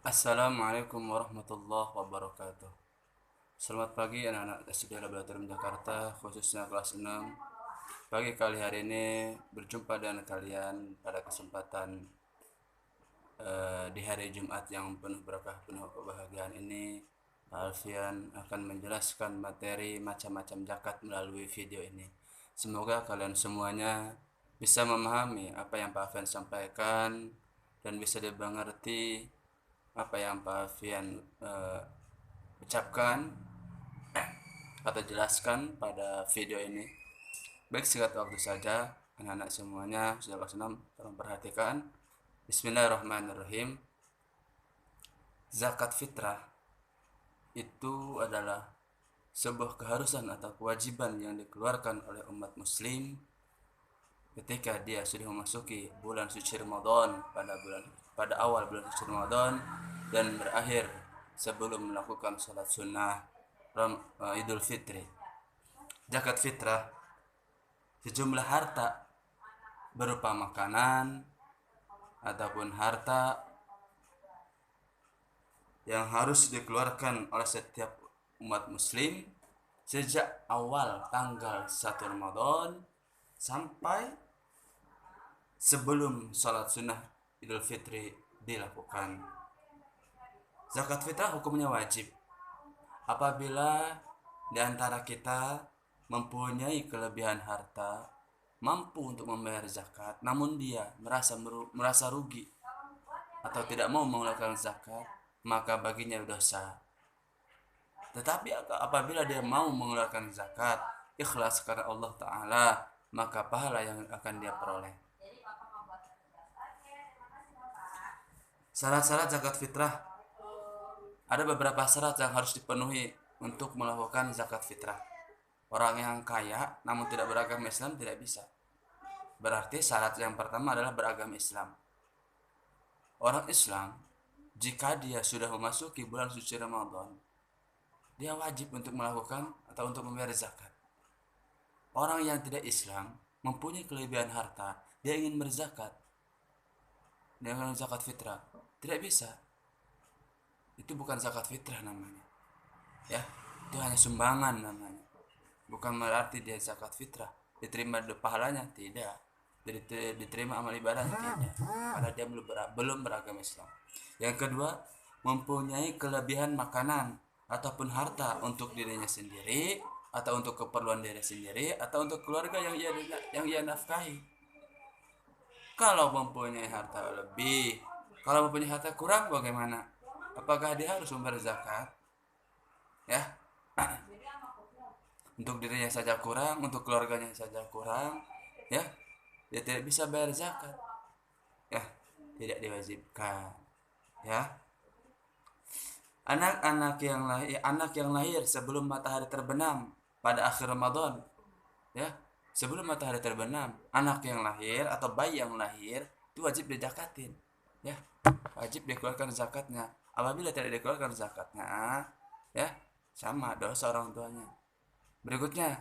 Assalamualaikum warahmatullahi wabarakatuh. Selamat pagi anak-anak SD Laboratorium Jakarta, khususnya kelas 6. Pagi kali hari ini berjumpa dengan kalian pada kesempatan di hari Jumat yang penuh berkah, penuh kebahagiaan ini. Alfian akan menjelaskan materi macam-macam zakat melalui video ini. Semoga kalian semuanya bisa memahami apa yang Pak Alfian sampaikan dan bisa dimengerti apa yang Pak Alfian ucapkan atau jelaskan pada video ini. Baik, singkat waktu saja, anak-anak semuanya sudah kelas 6, tolong perhatikan. Bismillahirrahmanirrahim. Zakat fitrah itu adalah sebuah keharusan atau kewajiban yang dikeluarkan oleh umat muslim ketika dia sudah memasuki bulan suci Ramadan pada awal bulan suci Ramadan dan berakhir sebelum melakukan sholat sunnah Idul Fitri. Zakat fitrah sejumlah harta berupa makanan ataupun harta yang harus dikeluarkan oleh setiap umat muslim sejak awal tanggal 1 Ramadan sampai sebelum sholat sunnah Idul Fitri dilakukan. Zakat fitrah hukumnya wajib apabila di antara kita mempunyai kelebihan harta, mampu untuk membayar zakat, namun dia merasa rugi atau tidak mau mengeluarkan zakat, maka baginya dosa. Tetapi apabila dia mau mengeluarkan zakat, ikhlas karena Allah Ta'ala, maka pahala yang akan dia peroleh. Syarat-syarat zakat fitrah, ada beberapa syarat yang harus dipenuhi untuk melakukan zakat fitrah. Orang yang kaya namun tidak beragama Islam tidak bisa. Berarti syarat yang pertama adalah beragama Islam. Orang Islam, jika dia sudah memasuki bulan suci Ramadan, dia wajib untuk melakukan atau untuk membayar zakat. Orang yang tidak Islam mempunyai kelebihan harta, dia ingin berzakat, dia ingin zakat fitrah, tidak bisa. Itu bukan zakat fitrah namanya, ya, itu hanya sumbangan namanya. Bukan berarti dia zakat fitrah diterima pahalanya, tidak. Diterima amal ibadah, tidak, karena dia belum beragama Islam. Yang kedua, mempunyai kelebihan makanan ataupun harta untuk dirinya sendiri atau untuk keperluan diri sendiri atau untuk keluarga yang ia nafkahi. Kalau mempunyai harta lebih, kalau mempunyai harta kurang, bagaimana? Apakah dia harus membayar zakat? Ya, untuk dirinya saja kurang, untuk keluarganya saja kurang, ya, dia tidak bisa bayar zakat, ya, tidak diwajibkan, ya. Anak yang lahir sebelum matahari terbenam pada akhir Ramadan, ya, sebelum matahari terbenam, anak yang lahir atau bayi yang lahir itu wajib dizakatin, ya, wajib dikeluarkan zakatnya. Apabila tidak dikeluarkan zakatnya, ya, sama dosa orang tuanya. Berikutnya,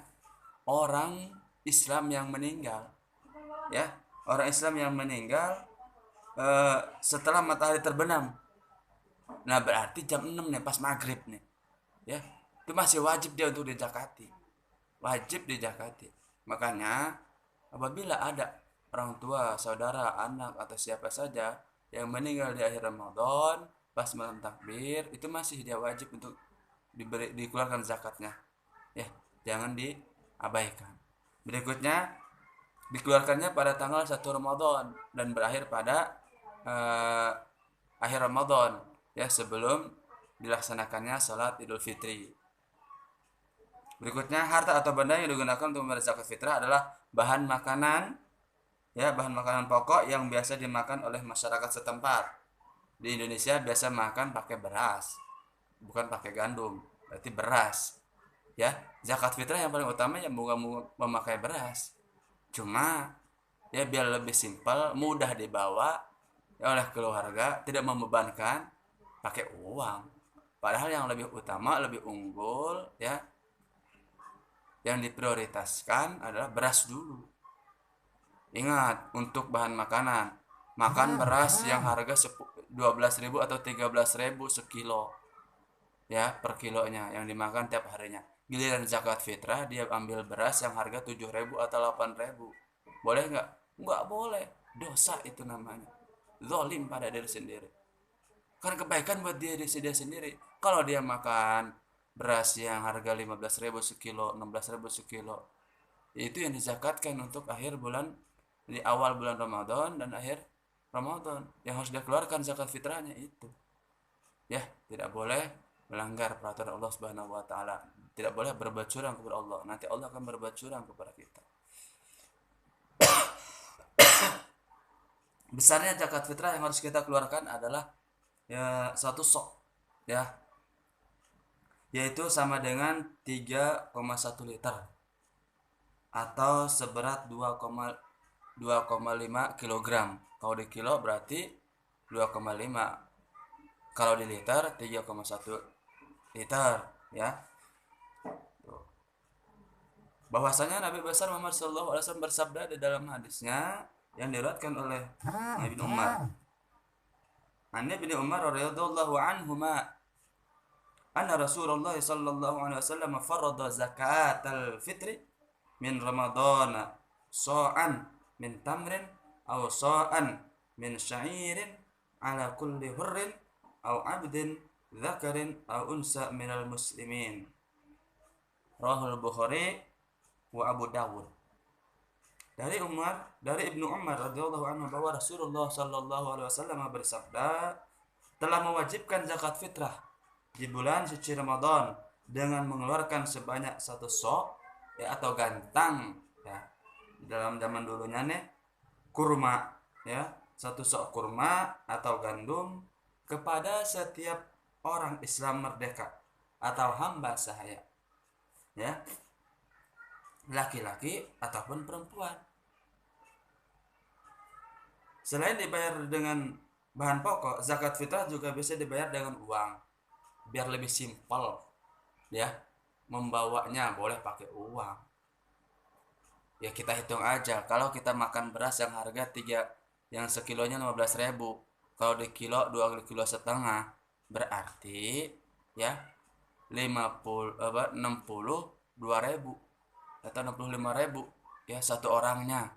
orang Islam yang meninggal, ya, orang Islam yang meninggal setelah matahari terbenam, nah berarti jam 6 nih, pas maghrib nih, ya, itu masih wajib dia untuk dizakati, wajib dizakati. Makanya apabila ada orang tua, saudara, anak atau siapa saja yang meninggal di akhir Ramadan pas malam takbir, itu masih dia wajib untuk dikeluarkan zakatnya, ya, jangan diabaikan. Berikutnya, dikeluarkannya pada tanggal 1 Ramadan dan berakhir pada akhir Ramadan, ya, sebelum dilaksanakannya salat Idul Fitri. Berikutnya, harta atau benda yang digunakan untuk membayar zakat fitrah adalah bahan makanan, ya, bahan makanan pokok yang biasa dimakan oleh masyarakat setempat. Di Indonesia biasa makan pakai beras, bukan pakai gandum, berarti beras, ya. Zakat fitrah yang paling utama yang memakai beras, cuma ya biar lebih simpel, mudah dibawa, ya, oleh keluarga, tidak membebankan pakai uang. Padahal yang lebih utama, lebih unggul, ya, yang diprioritaskan adalah beras dulu. Ingat, untuk bahan makanan makan beras yang harga 12.000 atau 13.000 sekilo, ya, per kilonya yang dimakan tiap harinya. Giliran zakat fitrah dia ambil beras yang harga 7.000 atau 8.000. Boleh nggak? Nggak boleh. Dosa itu namanya. Zolim pada diri sendiri. Kan kebaikan buat dia sendiri. Kalau dia makan beras yang harga 15.000 sekilo, 16.000 sekilo, itu yang dizakatkan untuk akhir bulan, di awal bulan Ramadan dan akhir Ramadan, yang harus dikeluarkan zakat fitrahnya itu. Ya, tidak boleh melanggar peraturan Allah Subhanahu wa taala. Tidak boleh berbuat curang kepada Allah. Nanti Allah akan berbuat curang kepada kita. Besarnya zakat fitrah yang harus kita keluarkan adalah ya satu sok, ya, yaitu sama dengan 3,1 liter atau seberat 2,5 kilogram. Kalau di kilo berarti 2,5, kalau di liter 3,1 liter, ya. Bahwasanya Nabi besar Muhammad SAW bersabda di dalam hadisnya yang diriwayatkan oleh Ibnu Umar. An Ibnu Umar radhiyallahu anhuma anna Rasulullah sallallahu alaihi wasallam farada zakatal fitri min Ramadan sa'an min tamrin aw sa'an min sya'irin ala kulli hurrin aw 'abdin dzakarin aw unsa minal muslimin. Rahul Bukhari wa Abu Dawud. Dari Ibnu Umar radhiyallahu anhu bahwa Rasulullah sallallahu alaihi wasallam bersabda, telah mewajibkan zakat fitrah di bulan suci Ramadan dengan mengeluarkan sebanyak satu sok, ya, atau gantang, ya. Dalam zaman dulunya nih kurma, ya, satu sok kurma atau gandum kepada setiap orang Islam merdeka atau hamba sahaya, ya, laki-laki ataupun perempuan. Selain dibayar dengan bahan pokok, zakat fitrah juga bisa dibayar dengan uang. Biar lebih simpel, ya, membawanya boleh pakai uang. Ya kita hitung aja, kalau kita makan beras yang harga yang sekilonya 15.000, kalau di kilo 2,5 kilo, berarti ya 62.000 atau 65.000, ya, satu orangnya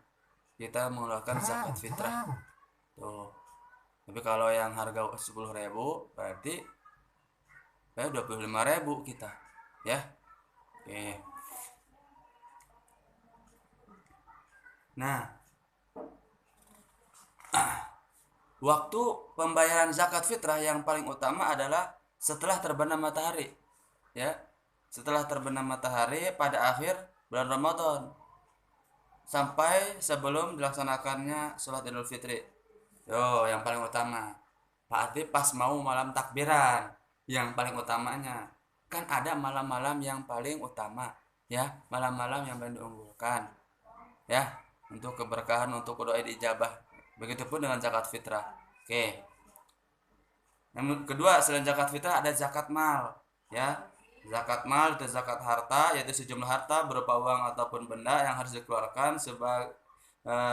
kita mengeluarkan zakat fitrah tuh. Tapi kalau yang harga 10.000 berarti 25.000 kita, ya. Oke. Nah, waktu pembayaran zakat fitrah yang paling utama adalah setelah terbenam matahari, ya, setelah terbenam matahari pada akhir bulan Ramadan sampai sebelum dilaksanakannya sholat Idul Fitri. Yang paling utama. Berarti pas mau malam takbiran, yang paling utamanya. Kan ada malam-malam yang paling utama, ya, malam-malam yang paling diunggulkan, ya, untuk keberkahan, untuk doa dijabah. Begitupun dengan zakat fitrah. Oke. Yang kedua, selain zakat fitrah ada zakat mal, ya. Zakat mal itu zakat harta, yaitu sejumlah harta berupa uang ataupun benda yang harus dikeluarkan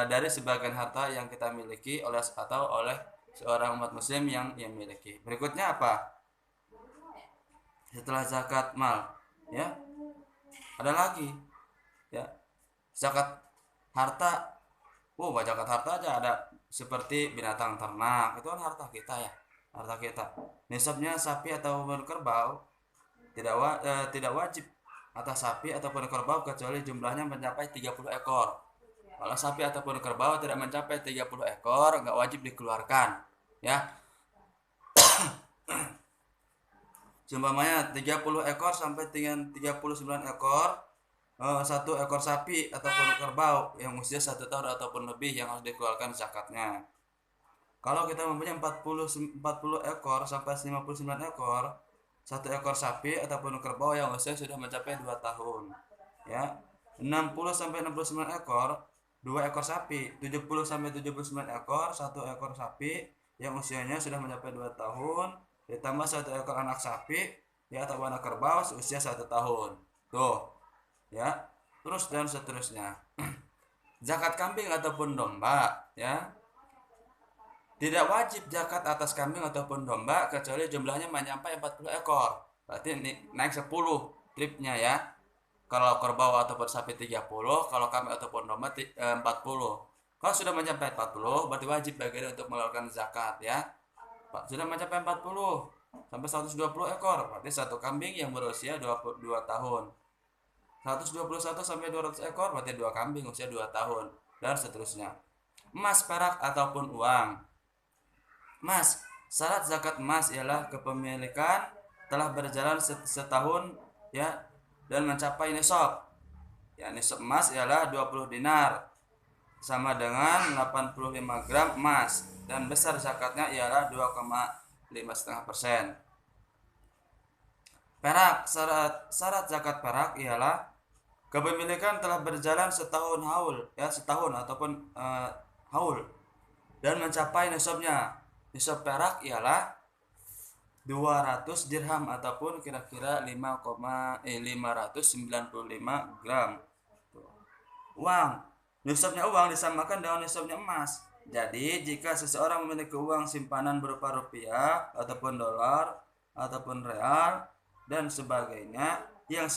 dari sebagian harta yang kita miliki oleh seorang umat muslim yang miliki. Berikutnya apa? Setelah zakat mal, ya, ada lagi, ya, zakat harta. Zakat harta aja ada seperti binatang ternak, itu kan harta kita, ya, harta kita. Nisabnya sapi atau kerbau tidak wajib atas sapi ataupun kerbau kecuali jumlahnya mencapai 30 ekor. Kalau sapi ataupun kerbau tidak mencapai 30 ekor, nggak wajib dikeluarkan, ya. Umpamanya 30 ekor sampai 39 ekor, satu ekor sapi ataupun kerbau yang usia 1 tahun ataupun lebih yang harus dikeluarkan zakatnya. Kalau kita mempunyai 40 ekor sampai 59 ekor, satu ekor sapi ataupun kerbau yang usia sudah mencapai 2 tahun, ya. 60 sampai 69 ekor, 2 ekor sapi. 70 sampai 79 ekor, 1 ekor sapi yang usianya sudah mencapai 2 tahun, ditambah 1 ekor anak sapi, ya, atau anak kerbau usia 1 tahun. Tuh, ya. Terus dan seterusnya. Zakat kambing ataupun domba, ya. Tidak wajib zakat atas kambing ataupun domba kecuali jumlahnya menyampai 40 ekor. Berarti naik 10 tripnya ya. Kalau kerbau ataupun sapi 30, kalau kambing ataupun domba 40. Kalau sudah mencapai 40, berarti wajib bagi dia untuk mengeluarkan zakat ya. Sudah mencapai 40 sampai 120 ekor, berarti satu kambing yang berusia 22 tahun. 121 sampai 200 ekor berarti dua kambing usia 2 tahun dan seterusnya. Emas, perak ataupun uang. Emas, syarat zakat emas ialah kepemilikan telah berjalan setahun ya dan mencapai nisab. Ya, nisab emas ialah 20 dinar sama dengan 85 gram emas dan besar zakatnya ialah 2,5%. Perak, syarat zakat perak ialah kepemilikan telah berjalan setahun haul ya, setahun ataupun haul dan mencapai nisabnya. Nisab perak ialah 200 dirham ataupun kira-kira 595 gram. Uang, nisabnya uang disamakan dengan nisabnya emas. Jadi jika seseorang memiliki uang simpanan berupa rupiah ataupun dolar ataupun real dan sebagainya yang sama